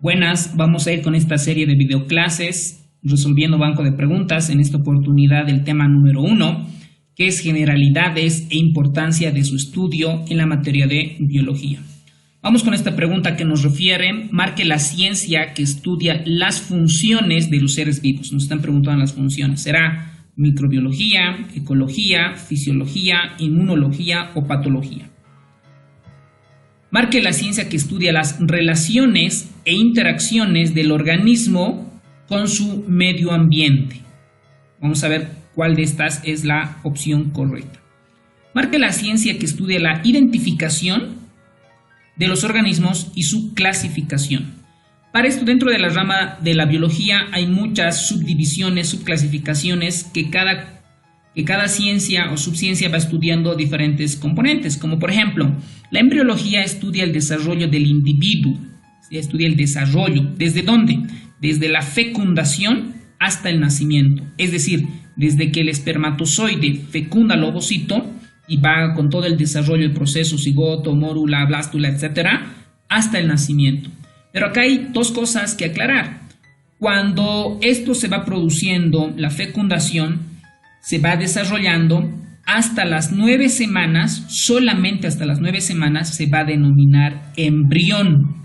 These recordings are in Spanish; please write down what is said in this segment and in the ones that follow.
Buenas, vamos a ir con esta serie de videoclases resolviendo banco de preguntas, en esta oportunidad el tema número 1, que es generalidades e importancia de su estudio en la materia de biología. Vamos con esta pregunta que nos refiere: marque la ciencia que estudia las funciones de los seres vivos. Nos están preguntando las funciones. ¿Será microbiología, ecología, fisiología, inmunología o patología? Marque la ciencia que estudia las relaciones e interacciones del organismo con su medio ambiente. Vamos a ver cuál de estas es la opción correcta. Marque la ciencia que estudia la identificación de los organismos y su clasificación. Para esto, dentro de la rama de la biología hay muchas subdivisiones, subclasificaciones que cada ciencia o subciencia va estudiando diferentes componentes, como por ejemplo, la embriología estudia el desarrollo del individuo, estudia el desarrollo, ¿desde dónde? Desde la fecundación hasta el nacimiento, es decir, desde que el espermatozoide fecunda al ovocito y va con todo el desarrollo, el proceso, cigoto, mórula, blástula, etcétera, hasta el nacimiento. Pero acá hay dos cosas que aclarar. Cuando esto se va produciendo, la fecundación se va desarrollando hasta las 9 semanas, solamente hasta las 9 semanas se va a denominar embrión.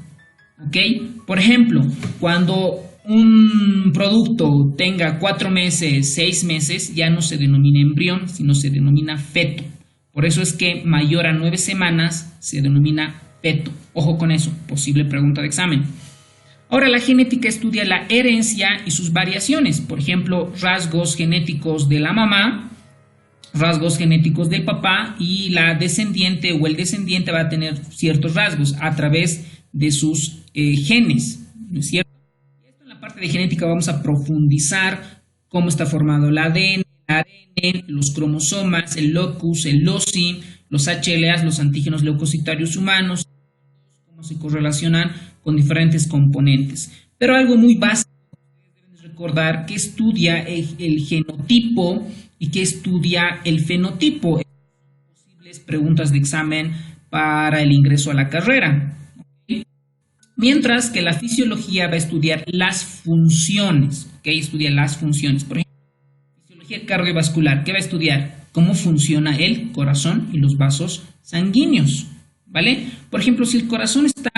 ¿Ok? Por ejemplo, cuando un producto tenga 4 meses, 6 meses, ya no se denomina embrión, sino se denomina feto. Por eso es que mayor a 9 semanas se denomina feto. Ojo con eso, posible pregunta de examen. Ahora, la genética estudia la herencia y sus variaciones. Por ejemplo, rasgos genéticos de la mamá, rasgos genéticos del papá, y la descendiente o el descendiente va a tener ciertos rasgos a través de sus genes, ¿no es cierto? Y esto en la parte de genética vamos a profundizar cómo está formado el ADN, los cromosomas, el locus, el loci, los HLAs, los antígenos leucocitarios humanos, cómo se correlacionan con diferentes componentes. Pero algo muy básico, deben recordar que estudia el genotipo y que estudia el fenotipo. Posibles preguntas de examen para el ingreso a la carrera. Mientras que la fisiología va a estudiar las funciones, ¿ok? Estudia las funciones. Por ejemplo, fisiología cardiovascular, ¿qué va a estudiar? Cómo funciona el corazón y los vasos sanguíneos, ¿vale? Por ejemplo, si el corazón está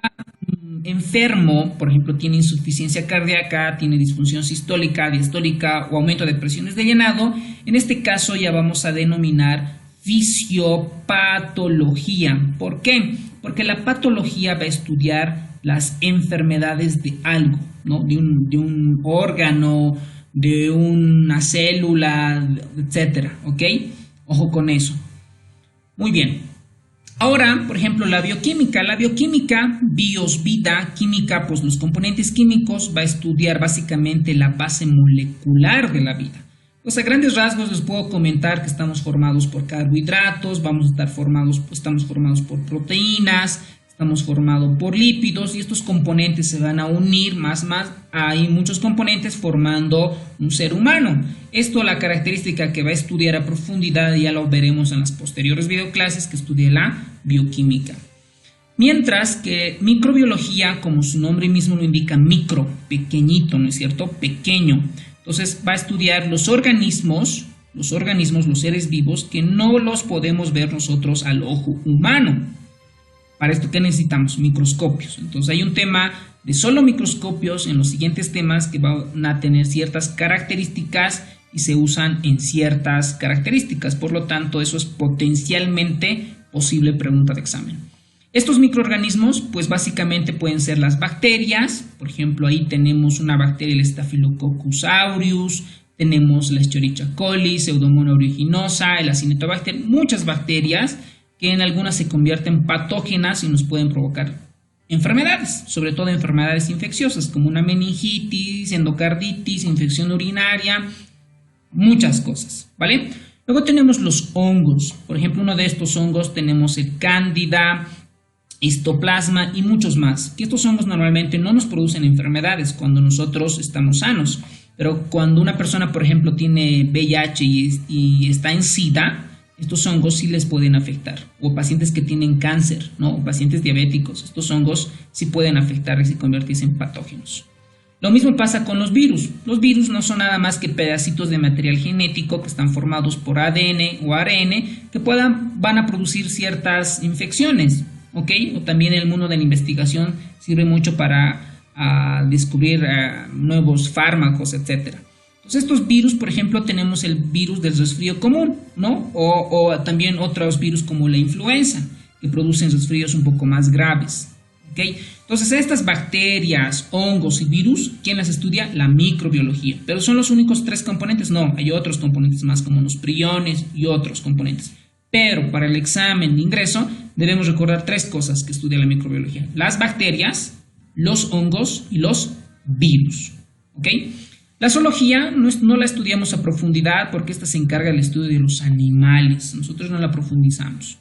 enfermo, por ejemplo, tiene insuficiencia cardíaca, tiene disfunción sistólica, diastólica o aumento de presiones de llenado, en este caso ya vamos a denominar fisiopatología. ¿Por qué? Porque la patología va a estudiar las enfermedades de algo, ¿no? De un órgano, de una célula, etcétera, ¿ok? Ojo con eso. Muy bien. Ahora, por ejemplo, la bioquímica, bios, vida, química, pues los componentes químicos, va a estudiar básicamente la base molecular de la vida. Pues a grandes rasgos les puedo comentar que estamos formados por carbohidratos, estamos formados por proteínas, estamos formados por lípidos, y estos componentes se van a unir más. Hay muchos componentes formando un ser humano. Esto, la característica que va a estudiar a profundidad, ya lo veremos en las posteriores videoclases que estudie la bioquímica. Mientras que microbiología, como su nombre mismo lo indica, micro, pequeñito, ¿no es cierto? Pequeño. Entonces va a estudiar los organismos, los seres vivos, que no los podemos ver nosotros al ojo humano. Para esto, ¿qué necesitamos? Microscopios. Entonces hay un tema de solo microscopios en los siguientes temas que van a tener ciertas características y se usan en ciertas características. Por lo tanto, eso es potencialmente posible pregunta de examen. Estos microorganismos, pues básicamente pueden ser las bacterias. Por ejemplo, ahí tenemos una bacteria, el Staphylococcus aureus, tenemos la Escherichia coli, Pseudomonas aeruginosa, el Acinetobacter, muchas bacterias que en algunas se convierten patógenas y nos pueden provocar enfermedades, sobre todo enfermedades infecciosas como una meningitis, endocarditis, infección urinaria, muchas cosas, ¿vale? Luego tenemos los hongos. Por ejemplo, uno de estos hongos tenemos el Cándida, Histoplasma y muchos más. Que estos hongos normalmente no nos producen enfermedades cuando nosotros estamos sanos, pero cuando una persona, por ejemplo, tiene VIH y está en SIDA, estos hongos sí les pueden afectar, o pacientes que tienen cáncer, ¿no? O pacientes diabéticos, estos hongos sí pueden afectar y se convertirse en patógenos. Lo mismo pasa con los virus. Los virus no son nada más que pedacitos de material genético que están formados por ADN o ARN que van a producir ciertas infecciones, ¿ok? O también el mundo de la investigación sirve mucho para descubrir nuevos fármacos, etcétera. Entonces estos virus, por ejemplo, tenemos el virus del resfrío común, ¿no? O también otros virus como la influenza, que producen resfríos un poco más graves, ¿ok? Entonces estas bacterias, hongos y virus, ¿quién las estudia? La microbiología. ¿Pero son los únicos 3 componentes? No, hay otros componentes más como los priones y otros componentes. Pero para el examen de ingreso debemos recordar 3 cosas que estudia la microbiología. Las bacterias, los hongos y los virus, ¿ok? La zoología no la estudiamos a profundidad porque esta se encarga del estudio de los animales. Nosotros no la profundizamos.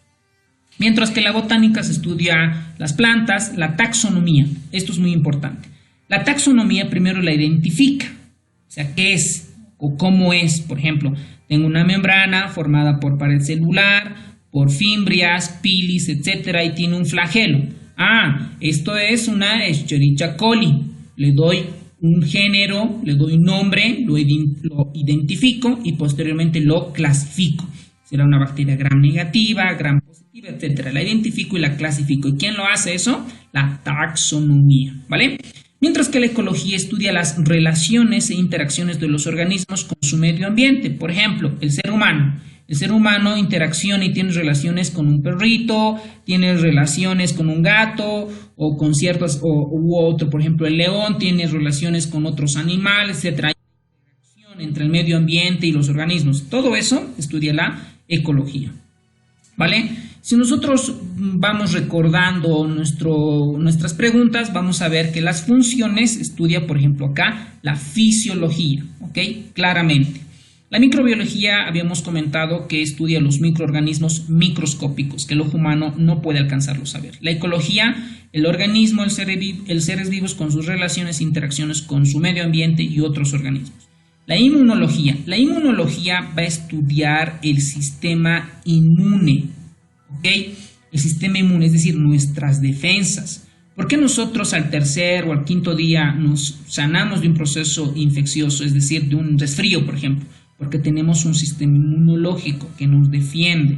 Mientras que la botánica se estudia las plantas, la taxonomía. Esto es muy importante. La taxonomía primero la identifica. O sea, ¿qué es o cómo es? Por ejemplo, tengo una membrana formada por pared celular, por fimbrias, pilis, etcétera, y tiene un flagelo. Esto es una Escherichia coli. Le doy un género, le doy un nombre, lo identifico y posteriormente lo clasifico. Será una bacteria gram negativa, gram positiva, etcétera. La identifico y la clasifico. ¿Y quién lo hace eso? La taxonomía, ¿vale? Mientras que la ecología estudia las relaciones e interacciones de los organismos con su medio ambiente. Por ejemplo, el ser humano. El ser humano interacciona y tiene relaciones con un perrito, tiene relaciones con un gato o con ciertos u otro, por ejemplo, el león tiene relaciones con otros animales, etcétera. Hay interacción entre el medio ambiente y los organismos. Todo eso estudia la ecología, ¿vale? Si nosotros vamos recordando nuestras preguntas, vamos a ver que las funciones estudia, por ejemplo, acá la fisiología, ¿ok? Claramente. La microbiología habíamos comentado que estudia los microorganismos microscópicos que el ojo humano no puede alcanzarlos a ver. La ecología, el organismo, el seres vivos con sus relaciones e interacciones con su medio ambiente y otros organismos. La inmunología va a estudiar el sistema inmune, ¿ok? El sistema inmune, es decir, nuestras defensas. ¿Por qué nosotros al tercer o al quinto día nos sanamos de un proceso infeccioso, es decir, de un resfrío, por ejemplo? Porque tenemos un sistema inmunológico que nos defiende.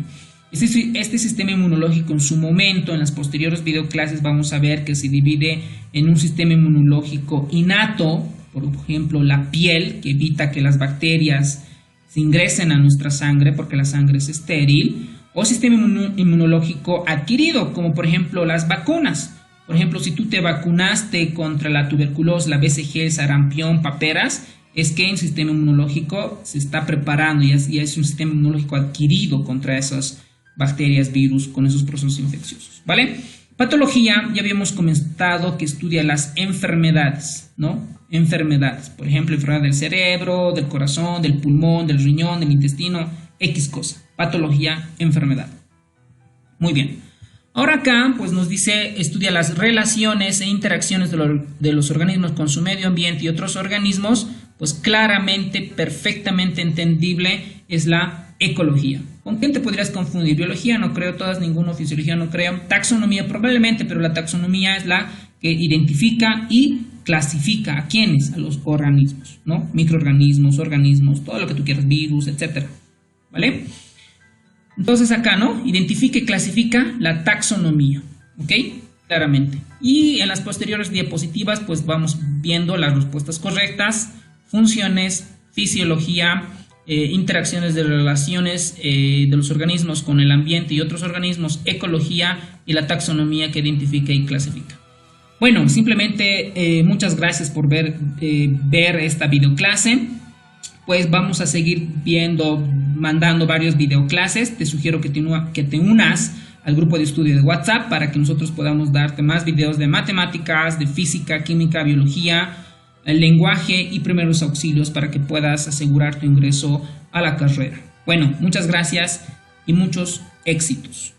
Este sistema inmunológico en su momento, en las posteriores videoclases, vamos a ver que se divide en un sistema inmunológico innato, por ejemplo, la piel, que evita que las bacterias se ingresen a nuestra sangre porque la sangre es estéril, o sistema inmunológico adquirido, como por ejemplo las vacunas. Por ejemplo, si tú te vacunaste contra la tuberculosis, la BCG, el sarampión, paperas, es que el sistema inmunológico se está preparando y es un sistema inmunológico adquirido contra esas bacterias, virus, con esos procesos infecciosos, ¿vale? Patología, ya habíamos comentado que estudia las enfermedades, ¿no? Enfermedades, por ejemplo, enfermedad del cerebro, del corazón, del pulmón, del riñón, del intestino, X cosa. Patología, enfermedad. Muy bien. Ahora acá pues nos dice, estudia las relaciones e interacciones de los organismos con su medio ambiente y otros organismos, pues claramente, perfectamente entendible es la ecología. ¿Con quién te podrías confundir? Biología no creo, todas, ninguno, fisiología no creo, taxonomía probablemente, pero la taxonomía es la que identifica y clasifica a quiénes, a los organismos, ¿no? Microorganismos, organismos, todo lo que tú quieras, virus, etcétera, ¿vale? Entonces acá, ¿no? Identifica y clasifica la taxonomía, ¿ok? Claramente. Y en las posteriores diapositivas, pues vamos viendo las respuestas correctas, funciones, fisiología, interacciones de relaciones de los organismos con el ambiente y otros organismos, ecología y la taxonomía que identifica y clasifica. Bueno, simplemente muchas gracias por ver esta videoclase. Pues vamos a seguir mandando varios videoclases. Te sugiero que te unas al grupo de estudio de WhatsApp para que nosotros podamos darte más videos de matemáticas, de física, química, biología, el lenguaje y primeros auxilios para que puedas asegurar tu ingreso a la carrera. Bueno, muchas gracias y muchos éxitos.